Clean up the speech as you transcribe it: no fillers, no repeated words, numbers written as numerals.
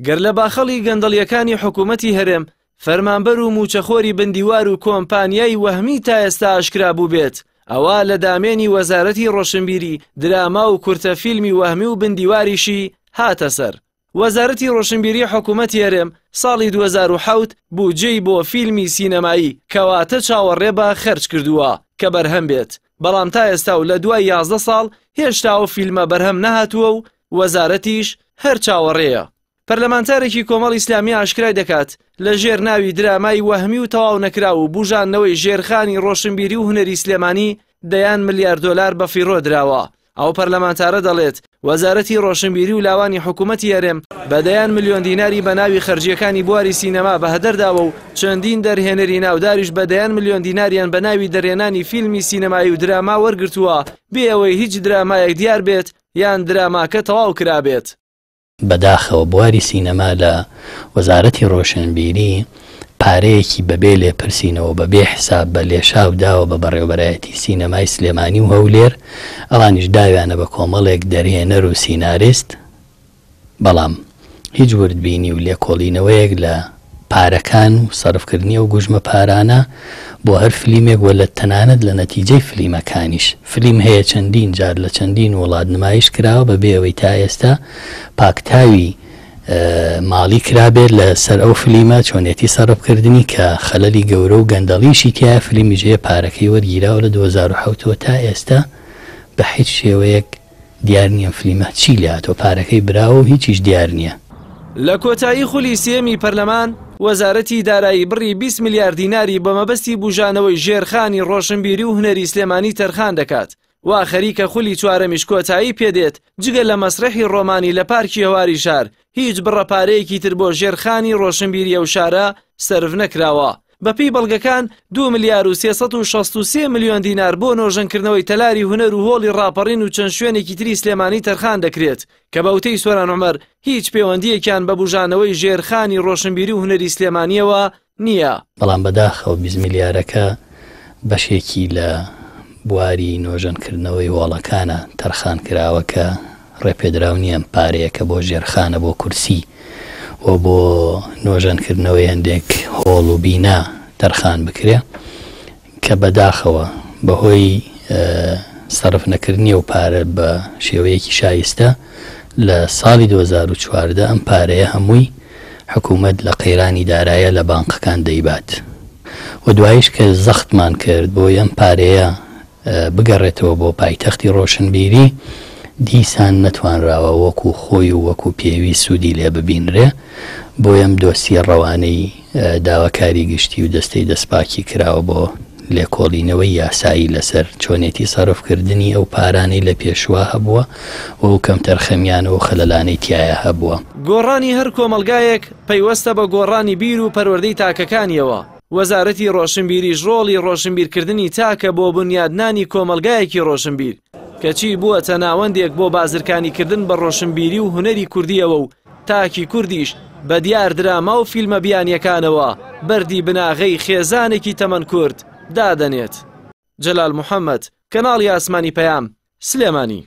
گەر لە باخەڵی گەندەڵیەکانی حکوومەتی هەرێم فەرمانبەر و موچەخۆری بندیوار و کۆمپانیای وەهمی تا ئێستا ئاشکرا بوو بێت ئەوە لە دامێنی وەزارەتی ڕۆشنبیری دراما و کورتە فیلمی وەهمی و بندیواریشی هاتە سەر. وەزارەتی ڕۆشنبیری حکوومەتی هەرێم ساڵی 2007 بودجەی بۆ فیلمی سینەمایی کەواتە چاوەڕێ بە خەرج کردووە کە بەرهەم بێت، بەڵام تا ئێستا و لە دوای 11 ساڵ هێشتا ئەو فیلمە بەرهەم نەهاتووە و وەزارەتیش هەر چاوەڕێیە. پەرلەمانتارێکی کۆمەڵ ئیسلامی ئاشکرای دەکات لە ژێر ناوی درامای وەهمی و تەواو نەکرا و بوژانەوەی ژێرخانی ڕۆشنبیری و هونەری سلێمانی دەیان ملیار دۆلار بە فیڕۆ دراوە. ئەو پەرلەمانتارە دەڵێت وەزارەتی ڕۆشنبیری و لاوانی حکوومەتی هەرێم بەدەیان ملیۆن دیناری بە ناوی خەرجیەکانی بواری سینەما بەهەدەرداوە و چەندین دەرهێنەری ناوداریش بەدەیان ملیۆن دیناریان بە ناوی دەرهێنانی فیلمی سینەمایی و دراما وەرگرتووە بێ ئەوەی هیچ درامایەک دیار بێت یان دراماکە تەواو کرابێت. بەداخەوە بواری سینەما لە وەزارەتی ڕۆشنبیری پارەیەکی بەبێ لێپرسینەوە بەبێ حساب بە لێشاو داوە بە بەڕێوەبەرایەتی سینەمای سلێمانی و هەولێر، ئەوانیش داویانە بە کۆمەڵێک دەرهێنەر و سیناریست، بەڵام هیچ وردبینی و لێکۆڵینەوەیەک لە پارەکان و سەرفکردنی و گوژمە پارانە بۆ هەر فیلمێک وە لە تەنانەت لە نەتیجەی فیلمەکانیش. فیلم هەیە چەندین جار لە چەندین وڵات نمایش کراوە بەبێ ئەوەی تا ئێستا پاکتاوی ماڵی کرابێت لەسەر ئەو فیلمە چۆنێتی سەرفکردنی کە خەلەلی گەورە و گەندەڵیشی تیا فیلمی ژێ پارەکەی وەرگیراوە لە 2007 تا ئێستا بە هیچ شێوەیەک دیار نییە فیلمە چی لاتۆ پارەکەی براوە و هیچیش دیار نییە. لە کۆتایی خولی سێمی پەرلەمان وەزارەتی دارایی بڕی 20 میلیارد دیناری بە مەبەستی بوژانەوەی ژێرخانی ڕۆشنبیری و هونەری سلێمانی تەرخان دەکات. وا خەریکە خولی چوارەمیش کۆتایی پێدێت جگە لە مەسرەحی ڕۆمانی لە پارکی هەواری شار هیچ بڕەپارەیەکی تر بۆ ژێرخانی ڕۆشنبیری ئەو شارە سەرف نەکراوە. بەپێی بەڵگەکان 2 ملیار و 363 میلیۆن دینار بۆ نۆژەنکردنەوەی تەلاری هونەر و هۆڵی ڕاپەڕین و چەند شوێنێکی تری سلێمانی تەرخان دەکرێت کە بەوتەی سۆران عومەر هیچ پەیوەندیەکیان بە بوژانەوەی ژێرخانی ڕۆشنبیری و هونەری سلێمانیەوە نییە. بەڵام بەداخەوە 20 میلیارەکە بەشێکی لە بواری نۆژەنکردنەوەی وڵەکانە تەرخان کراوە کە ڕێپێدراو نییە پارەیە کە بۆ ژێرخانە بۆ کورسی و بۆ نۆژەنکردنەوەی هەندێک هۆڵ و بینا تەرخان بکرێ کە بەداخەوە بەهۆی سەرف نەکردنی و پارە بە شێوەیەکی شایستە لە ساڵی 2014 ئەم پارەیە هەمووی حکوومەت لە قەیرانی دارایە لە بانقەکان دەیبات و دوایش کە زەختمان کرد بۆ ئەم پارەیە بگەڕێتەوە بۆ پایتەختی ڕۆشنبیری دیسان نەتوانراوە وەکو خۆی و وەکو پێوی سوودی لێ ببینرێ بۆ ئەم دۆسیە ڕەوانەی داواکاری گشتی و دەستەی دەستپاکی کراوە بۆ لێکۆڵینەوەی یاسایی لەسەر چۆنێتی سەرفکردنی ئەو پارانەی لە پێشوا هەبووە و کەم تەرخەمیانە و خەلەلانەی تایە هەبووە. گۆڕانی هەر کۆمەلگایەک پەیوەستە بە گۆڕانی بیر و پەروەردەی تاکەکانیەوە. وەزارەتی ڕۆشنبیریش ڕۆڵی ڕۆشنبیرکردنی تاکە بۆ بنیادنانی کۆمەلگایەکی ڕۆشنبیر کەچی بووەتە ناوەندێک بۆ بازرگانیکردن بە ڕۆشنبیری و هونەری کوردیەوە و تاکی کوردیش بە دیار دراما و فیلمە بیانیەکانەوە بەردی بناغەی خێزانێکی تەمەن کورد دادەنێت. جەلال محەممەد، کەناڵی ئاسمانی پەیام، سلێمانی.